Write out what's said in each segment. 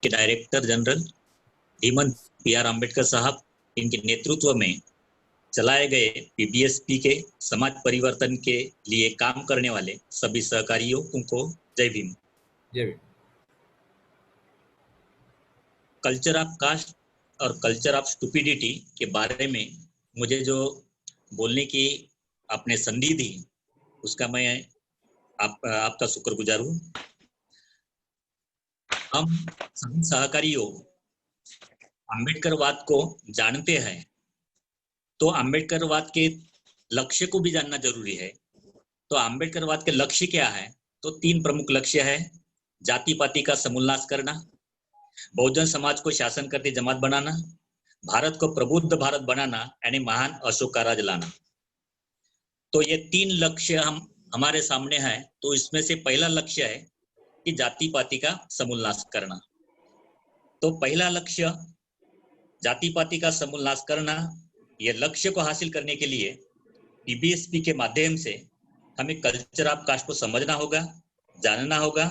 के director general Dhiman PR. Ambedkar साहब, इनके नेतृत्व में चलाए गए पीबीएसपी के समाज परिवर्तन के लिए काम करने वाले सभी सहकारियों को जय भीम। जय भीम। कल्चर ऑफ कास्ट और कल्चर ऑफ स्टुपिडिटी के बारे में मुझे जो बोलने की आपने संधि दी, उसका मैं आपका शुक्रगुजार हूँ। हम सभी सहकारियों अम्बेडकरवाद को जानते हैं, तो अम्बेडकरवाद के लक्ष्य को भी जानना जरूरी है। तो अम्बेडकरवाद के लक्ष्य क्या है? तो 3 प्रमुख लक्ष्य है। जाति पाति का समूलनाश करना, बहुजन समाज को शासन करती जमात बनाना, भारत को प्रबुद्ध भारत बनाना यानी महान अशोक का राज लाना। तो ये 3 लक्ष्य हमारे सामने है। तो इसमें से पहला लक्ष्य है कि जाति पाति का समूलनाश करना। तो पहला लक्ष्य जाति पाति का समूलनाश करना, ये लक्ष्य को हासिल करने के लिए पीबीएसपी के माध्यम से हमें कल्चर ऑफ कास्ट को समझना होगा, जानना होगा।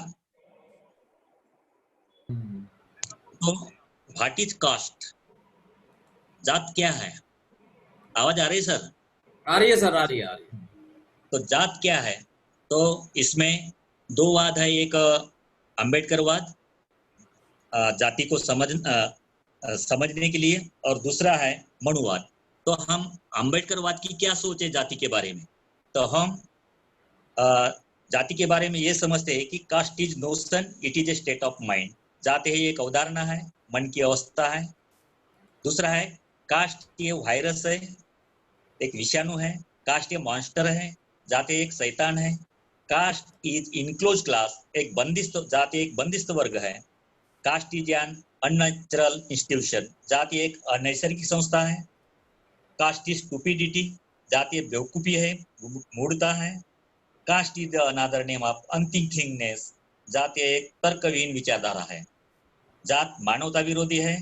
तो व्हाट इज कास्ट? जात क्या है? आवाज आ रही है सर? आ रही है सर, आ रही है। तो जात क्या है? तो इसमें 2 वाद है। एक अम्बेडकरवाद, जाति को समझने के लिए, और दूसरा है मनुवाद। तो हम अम्बेडकरवाद की क्या सोच है जाति के बारे में? तो हम जाति के बारे में ये समझते हैं कि caste is notion, it is a state of mind. जाति है एक अवधारणा है, मन की अवस्था है। दूसरा है कास्ट ये वायरस है, एक विषाणु है। कास्ट ये मॉन्स्टर है। जाति एक शैतान है। कास्ट इज इनक्लोज क्लास, एक बंदिस्त जाति एक बंदिस्त वर्ग है। Caste is an unnatural institution, जाति एक अनैसर्गिक संस्था है। कास्ट इज स्टुपिडिटी, जाति बेवकूफी है, मूढ़ता है। Caste is another name of unthinkingness, जाति एक तर्कहीन विचारधारा है। जात मानवता विरोधी है,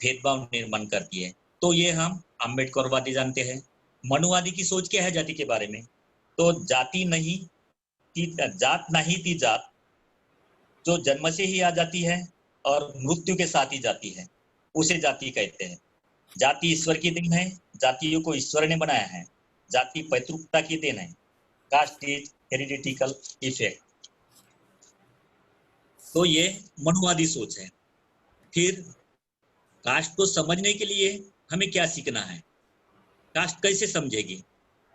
भेदभाव निर्माण करती है। तो ये हम अम्बेडकरवादी जानते हैं। मनुवादी की सोच क्या है जाति के बारे में? तो जाति नहीं जात नहीं थी जात, जो जन्म से ही आ जाती है और मृत्यु के साथ ही जाती है, उसे जाति कहते हैं। जाति ईश्वर की देन है, जातियों को ईश्वर ने बनाया है। जाति पैतृकता की देन है। Caste is hereditical effect. तो ये मनुवादी सोच है। फिर कास्ट को समझने के लिए हमें क्या सीखना है? कास्ट कैसे समझेगी?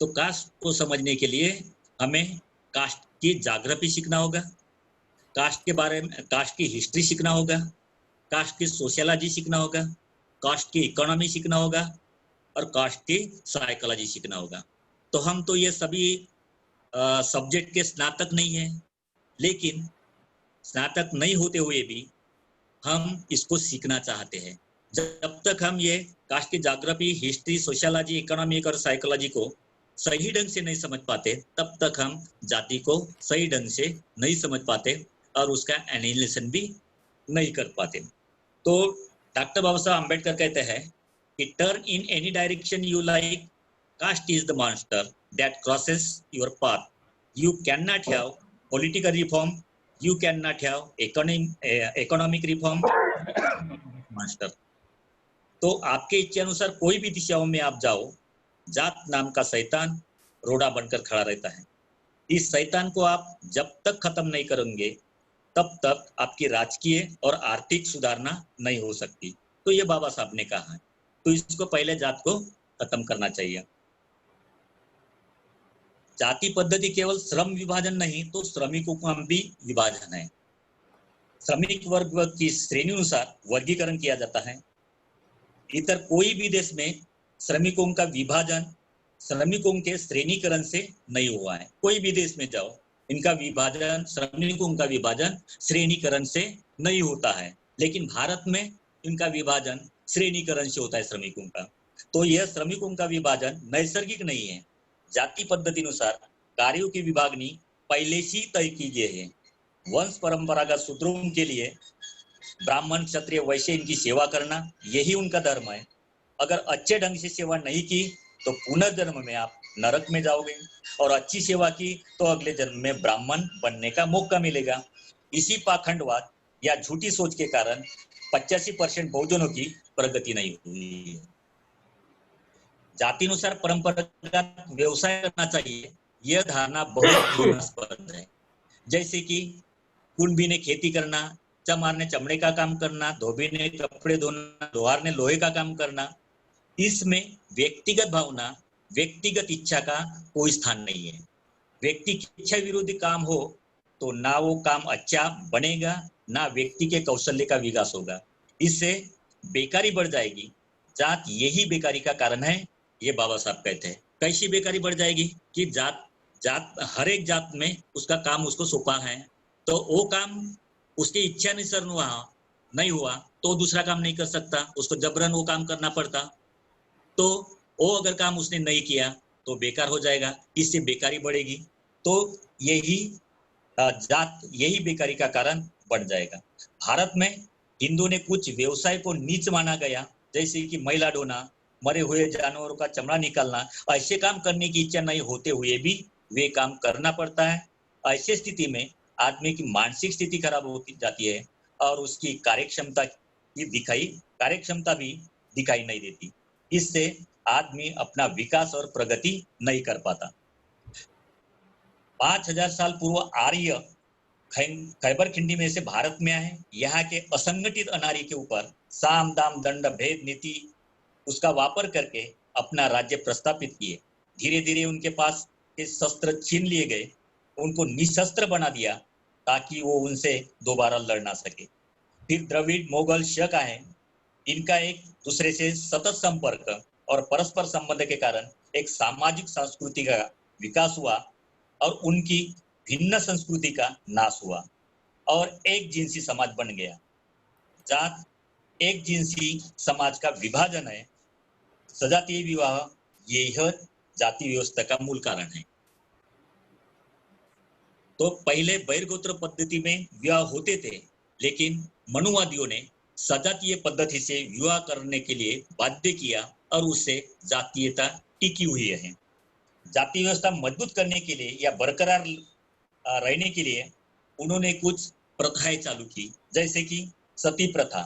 तो कास्ट को समझने के लिए हमें कास्ट की ज्योग्राफी सीखना होगा, कास्ट के बारे में, कास्ट की हिस्ट्री सीखना होगा, कास्ट की सोशियोलॉजी सीखना होगा, कास्ट की इकोनॉमी सीखना होगा, और कास्ट की साइकोलॉजी सीखना होगा। तो हम तो ये सभी सब्जेक्ट के स्नातक नहीं है, लेकिन स्नातक नहीं होते हुए भी हम इसको सीखना चाहते हैं। जब तक हम ये कास्ट की ज्योग्राफी, हिस्ट्री, सोशियोलॉजी, इकोनॉमिक और साइकोलॉजी को सही ढंग से नहीं समझ पाते, तब तक हम जाति को सही ढंग से नहीं समझ पाते और उसका एनालिसिस भी नहीं कर पाते। तो डॉक्टर बाबा साहब अम्बेडकर कहते हैं कि turn in any direction you like, caste is the monster that crosses your path. You can not have political reform, you can not have economic reform, master. तो आपके इच्छा अनुसार कोई भी दिशाओं में आप जाओ, जात नाम का शैतान रोड़ा बनकर खड़ा रहता है। इस शैतान को आप जब तक खत्म नहीं करेंगे, तब तक आपकी राजकीय और आर्थिक सुधारना नहीं हो सकती। तो ये बाबा साहब ने कहा है। तो इसको पहले जात को खत्म करना चाहिए। जाति पद्धति केवल श्रम विभाजन नहीं, तो श्रमिकों का भी विभाजन है। श्रमिक वर्ग की श्रेणी अनुसार वर्गीकरण किया जाता है। इतर कोई भी देश में श्रमिकों का विभाजन श्रमिकों के श्रेणीकरण से नहीं हुआ है। कोई भी देश में जाओ, इनका विभाजन, श्रमिकों का विभाजन श्रेणीकरण से नहीं होता है, लेकिन भारत में इनका विभाजन श्रेणीकरण से होता है श्रमिकों का। तो यह श्रमिकों का विभाजन नैसर्गिक नहीं है। जाति पद्धति अनुसार कार्यों की विभागनी पहले से तय की गई है। वंश परंपरागत सूत्रों के लिए ब्राह्मण, क्षत्रिय, वैश्य इनकी सेवा करना, यही उनका धर्म है। अगर अच्छे ढंग से सेवा नहीं की तो पुनर्जन्म में आप नरक में जाओगे, और अच्छी सेवा की तो अगले जन्म में ब्राह्मण बनने का मौका मिलेगा। इसी पाखंडवाद या झूठी सोच के कारण 85% बहुजनों की प्रगति नहीं हुई। जातिनुसार परंपरागत व्यवसाय करना चाहिए, यह धारणा बहुत घृणास्पद है। जैसे कि कुणबी ने खेती करना, चमार ने चमड़े का काम करना, धोबी ने कपड़े धोना, लोहार ने लोहे का काम करना। इसमें व्यक्तिगत भावना, व्यक्तिगत इच्छा का कोई स्थान नहीं है। व्यक्ति की इच्छा विरोधी काम हो तो ना वो काम अच्छा बनेगा, ना व्यक्ति के कौशल्य का विकास होगा। इससे बेकारी बढ़ जाएगी। जात यही बेकारी का कारण है, ये बाबा साहब कहते हैं। कैसी बेकारी बढ़ जाएगी कि जात जात हर एक जात में उसका काम उसको सौंपा है, तो वो काम उसकी इच्छा अनुसार नहीं हुआ तो दूसरा काम नहीं कर सकता, उसको जबरन वो काम करना पड़ता। तो वो अगर काम उसने नहीं किया तो बेकार हो जाएगा, इससे बेकारी बढ़ेगी। तो यही जात यही बेकारी का कारण बन जाएगा। भारत में हिंदू ने कुछ व्यवसाय को नीच माना गया, जैसे कि मैला ढोना, मरे हुए जानवरों का चमड़ा निकालना। ऐसे काम करने की इच्छा नहीं होते हुए भी वे काम करना पड़ता है। ऐसी स्थिति में आदमी की मानसिक स्थिति खराब होती जाती है और उसकी कार्यक्षमता भी दिखाई नहीं देती। इससे आदमी अपना विकास और प्रगति नहीं कर पाता। 5000 साल पूर्व आर्य खैबर खिंडी में से भारत में आए। यहाँ के असंगठित अनारी के ऊपर साम दाम दंड भेद नीति उसका वापर करके अपना राज्य प्रस्थापित किए। धीरे धीरे उनके पास के शस्त्र छीन लिए गए, उनको निशस्त्र बना दिया ताकि वो उनसे दोबारा लड़ ना सके। फिर द्रविड़, मोगल, शक आए। इनका एक दूसरे से सतत संपर्क और परस्पर संबंध के कारण एक सामाजिक संस्कृति का विकास हुआ और उनकी भिन्न संस्कृति का नाश हुआ और एक जिनसी समाज बन गया। जात एक जिनसी समाज का विभाजन है। सजातीय विवाह यह जाति व्यवस्था का मूल कारण है। तो पहले बहिर्गोत्र पद्धति में विवाह होते थे, लेकिन मनुवादियों ने सजातीय पद्धति से विवाह करने के लिए बाध्य किया और उससे जातीयता टिकी हुई है। जाति व्यवस्था मजबूत करने के लिए या बरकरार रहने के लिए उन्होंने कुछ प्रथाएं चालू की, जैसे कि सती प्रथा,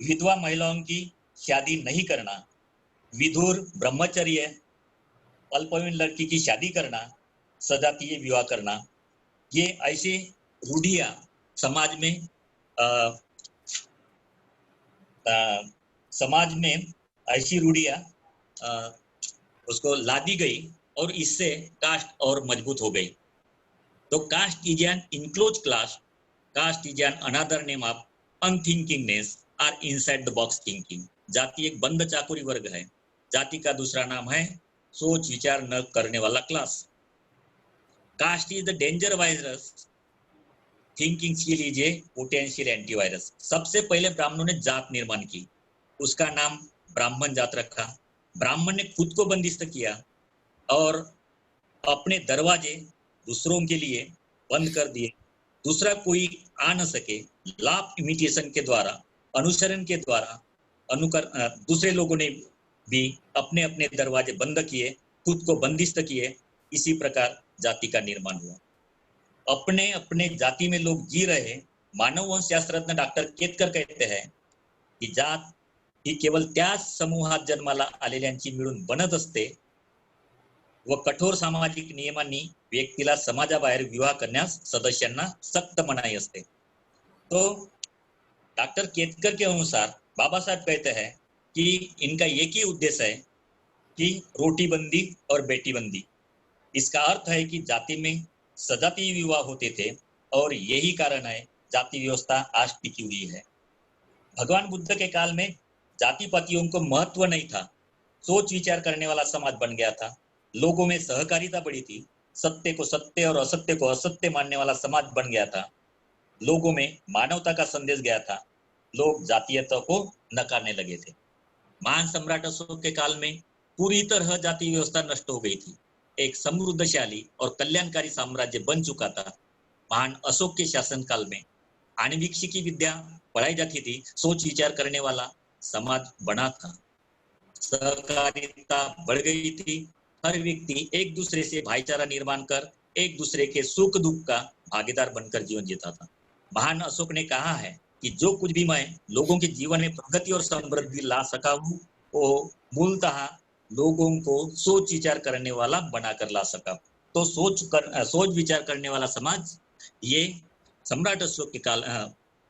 विधवा महिलाओं की शादी नहीं करना, विधुर, ब्रह्मचर्य, अल्पवयीन लड़की की शादी करना, सजातीय विवाह करना। ये ऐसे रूढ़ियां समाज में ऐसी रूढ़ियां उसको लादी गई और इससे कास्ट और मजबूत हो गई। तो caste is an enclose class, caste is an another name of unthinkingness और इनसाइड द बॉक्स थिंकिंग। जाति एक बंद चाकुरी वर्ग है। जाति का दूसरा नाम है सोच विचार न करने वाला class. Caste is the danger virus, thinking skill is a potential antivirus. सबसे पहले ब्राह्मणों ने जात निर्माण की, उसका नाम ब्राह्मण जात रखा। ब्राह्मण ने खुद को बंदिस्त किया और अपने दरवाजे दूसरों के लिए बंद कर दिए। दूसरा कोई आ न सके। लाभ इमिटेशन के द्वारा, अनुसरण के द्वारा दूसरे लोगों ने भी अपने अपने दरवाजे बंद किए, खुद को बंदिस्त किए। इसी प्रकार जाति का निर्माण हुआ। अपने अपने जाति में लोग जी रहे। मानव वंश शास्त्रज्ञ डॉक्टर केतकर कहते हैं की जात ही केवळ त्याच समूहात जन्माला आलेल्यांची मिळून बनत असते व कठोर सामाजिक नियमांनी व्यक्तीला समाजाबाहेर विवाह करण्यास सदस्यांना सक्त मनाई असते। तो डॉक्टर केतकर के अनुसार बाबा साहब कहते हैं कि इनका एक ही उद्देश्य है कि रोटी बंदी और बेटी बंदी। इसका अर्थ है कि जाति में सजातीय विवाह होते थे और यही कारण है जाति व्यवस्था आज टिकी हुई है। भगवान बुद्ध के काल में जाति पातियों को महत्व नहीं था। सोच विचार करने वाला समाज बन गया था। लोगों में सहकारिता बढ़ी थी। सत्य को सत्य और असत्य को असत्य मानने वाला समाज बन गया था। लोगों में मानवता का संदेश गया था। लोग जातीयता को नकारने लगे थे। महान सम्राट अशोक के काल में पूरी तरह जाति व्यवस्था नष्ट हो गई थी। एक समृद्धशाली और कल्याणकारी साम्राज्य बन चुका था। महान अशोक के शासनकाल में आणविक विद्या पढ़ाई जाती थी। सोच विचार करने वाला समाज बना था। सहकारिता बढ़ गई थी। हर व्यक्ति एक दूसरे से भाईचारा निर्माण कर एक दूसरे के सुख दुख का भागीदार बनकर जीवन जीता था। महान अशोक ने कहा है कि जो कुछ भी मैं लोगों के जीवन में प्रगति और समृद्धि ला सका हूँ वो मूलतः लोगों को सोच विचार करने वाला बनाकर ला सका। तो सोच विचार करने वाला समाज ये सम्राट अशोक के काल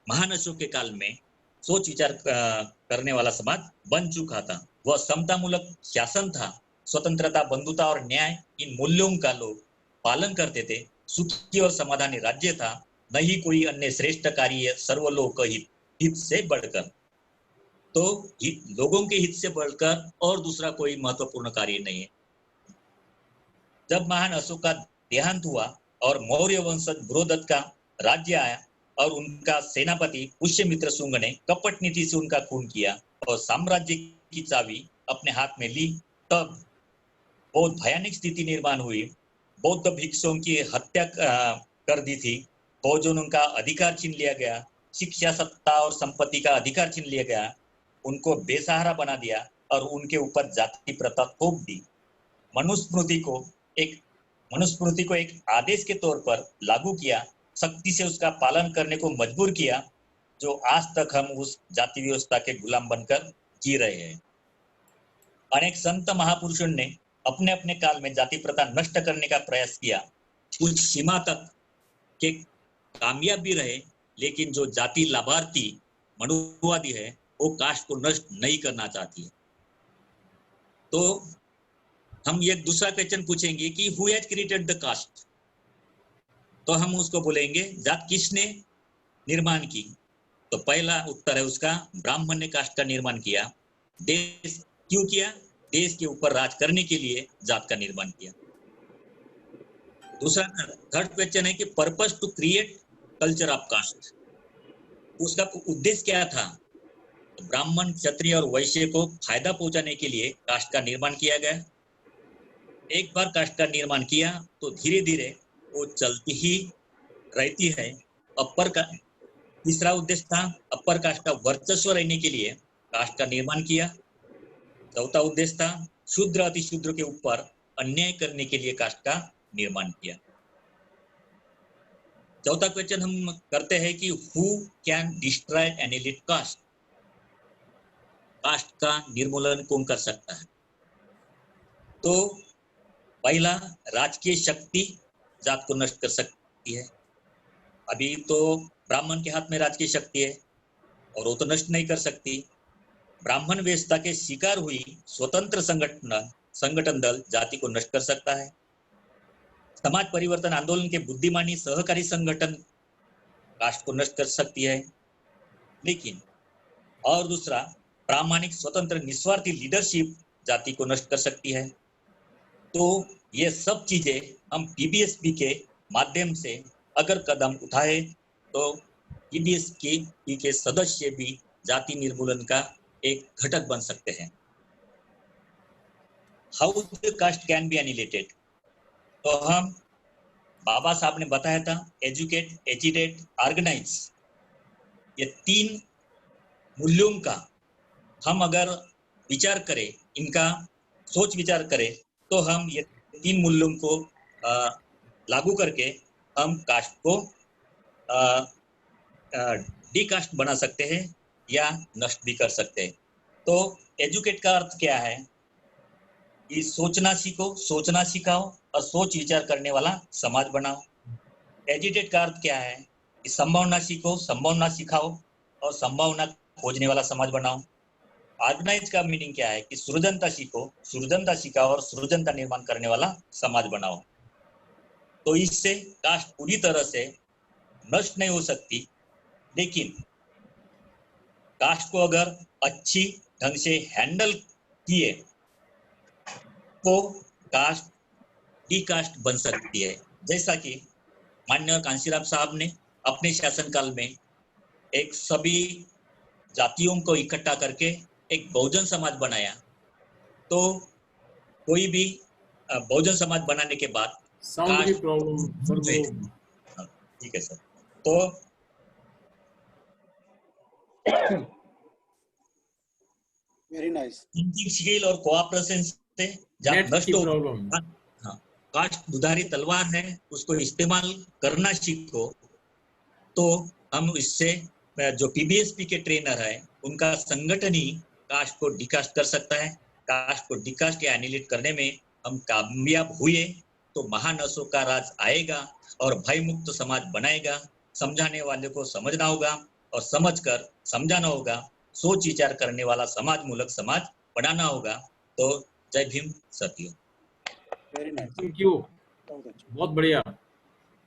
महान अशोक के काल में सोच विचार करने वाला समाज बन चुका था। वह समतामूलक शासन था, स्वतंत्रता, बंधुता और न्याय, इन मूल्यों का लोग पालन करते थे। सुखी और समाधानी राज्य था, नहीं कोई अन्य श्रेष्ठ कार्य सर्वलोक हित से बढ़कर। तो लोगों के हित से बढ़कर और दूसरा कोई महत्वपूर्ण कार्य नहीं है। जब महान अशोक का देहांत हुआ और मौर्य वंशज बृहदत्त का राज्य आया और उनका सेनापति पुष्यमित्र शुंग ने कपट नीति से उनका खून किया और साम्राज्य की चाबी अपने हाथ में ली, तब बहुत भयानक स्थिति निर्माण हुई। बौद्ध भिक्षुओं की हत्या कर दी थी, भोजनों का अधिकार छीन लिया गया, शिक्षा, सत्ता और संपत्ति का अधिकार छीन लिया गया, उनको बेसहारा बना दिया और उनके ऊपर जाति प्रथा थोप दी। मनुस्मृति को एक आदेश के तौर पर लागू किया, सख्ती से उसका पालन करने को मजबूर किया, जो आज तक हम उस जाति व्यवस्था के गुलाम बनकर जी रहे हैं। अनेक संत महापुरुषों ने अपने अपने काल में जाति प्रथा नष्ट करने का प्रयास किया, कुछ सीमा तक के कामयाब भी रहे, लेकिन जो जाति लाभार्थी मनुवादी है वो कास्ट को नष्ट नहीं करना चाहती है। तो हम एक दूसरा क्वेश्चन पूछेंगे कि who has created the caste. तो हम उसको बोलेंगे जात किसने निर्माण की। तो पहला उत्तर है उसका ब्राह्मण ने कास्ट का निर्माण किया। देश क्यों किया? देश के ऊपर राज करने के लिए जात का निर्माण किया। दूसरा थर्ड क्वेश्चन है कि purpose to create culture of caste, उसका उद्देश्य क्या था? तो ब्राह्मण, क्षत्रिय और वैश्य को फायदा पहुंचाने के लिए कास्ट का निर्माण किया गया। एक बार कास्ट का निर्माण किया तो धीरे धीरे वो चलती ही रहती है। अपर का तीसरा उद्देश्य था अपर कास्ट का वर्चस्व रहने के लिए कास्ट का निर्माण किया। चौथा उद्देश्य था शूद्र अतिशूद्र के ऊपर अन्याय करने के लिए कास्ट का निर्माण किया। चौथा क्वेश्चन हम करते हैं कि who can destroy an elite caste. Caste का निर्मूलन कौन कर सकता है? तो पहला, राजकीय शक्ति जात को नष्ट कर सकती है। अभी तो ब्राह्मण के हाथ में राजकीय शक्ति है और वो तो नष्ट नहीं कर सकती। ब्राह्मण व्यवस्था के शिकार हुई स्वतंत्र संगठन दल जाति को नष्ट कर सकता है। समाज परिवर्तन आंदोलन के बुद्धिमानी सहकारी संगठन कास्ट को नष्ट कर सकती है। लेकिन और दूसरा, प्रामाणिक स्वतंत्र निस्वार्थी लीडरशिप जाति को नष्ट कर सकती है। तो ये सब चीजें हम पीबीएसपी के माध्यम से अगर कदम उठाए तो पीबीएसपी के सदस्य भी जाति निर्मूलन का एक घटक बन सकते हैं। How the caste can be annihilated. तो हम बाबा साहब ने बताया था एजुकेट, एजिटेट, ऑर्गेनाइज, ये तीन मूल्यों का हम अगर विचार करें, इनका सोच विचार करें, तो हम ये तीन मूल्यों को लागू करके हम कास्ट को डीकास्ट बना सकते हैं या नष्ट भी कर सकते हैं। तो एजुकेट का अर्थ क्या है कि सोचना सीखो, सोचना सिखाओ और सोच विचार करने वाला समाज बनाओ। एजिटेट का अर्थ क्या है कि संभावना सीखो, संभावना सिखाओ और संभावना खोजने वाला समाज बनाओ। ऑर्गेनाइज का मीनिंग क्या है कि सृजनता सीखो, सृजनता सिखाओ और सृजनता निर्माण करने वाला समाज बनाओ। तो इससे कास्ट पूरी तरह से नष्ट नहीं हो सकती, लेकिन कास्ट को अगर अच्छी ढंग से हैंडल किए तो कास्ट डीकास्ट बन सकती है। जैसा कि माननीय कांशीराम साहब ने अपने शासनकाल में एक सभी जातियों को इकट्ठा करके एक बहुजन समाज बनाया। तो कोई भी बहुजन समाज बनाने के बाद साउंड की प्रॉब्लम। ठीक है सर। तो वेरी नाइस। थिंकिंग स्किल और कोऑपरेशन से जब नष्ट हो, कास्ट दुधारी तलवार है, उसको इस्तेमाल करना सीखो तो हम इससे जो पीबीएसपी के ट्रेनर है उनका संगठन ही कास्ट को डिकास्ट कर सकता है। कास्ट को डिकास्ट या एनिलेट करने में हम कामयाब हुए तो महानसों का राज आएगा और भय मुक्त समाज बनाएगा। समझाने वाले को समझना होगा और समझकर समझाना होगा। सोच विचार करने वाला समाज मूलक समाज बनाना होगा। तो जय भीम सत्यो। वेरी नाइस, थैंक यू, बहुत अच्छा। बहुत बढ़िया,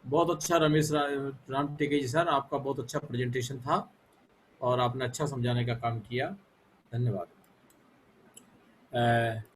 बहुत अच्छा रमेश राम टेके जी सर, आपका बहुत अच्छा प्रेजेंटेशन था और आपने अच्छा समझाने का काम किया। धन्यवाद।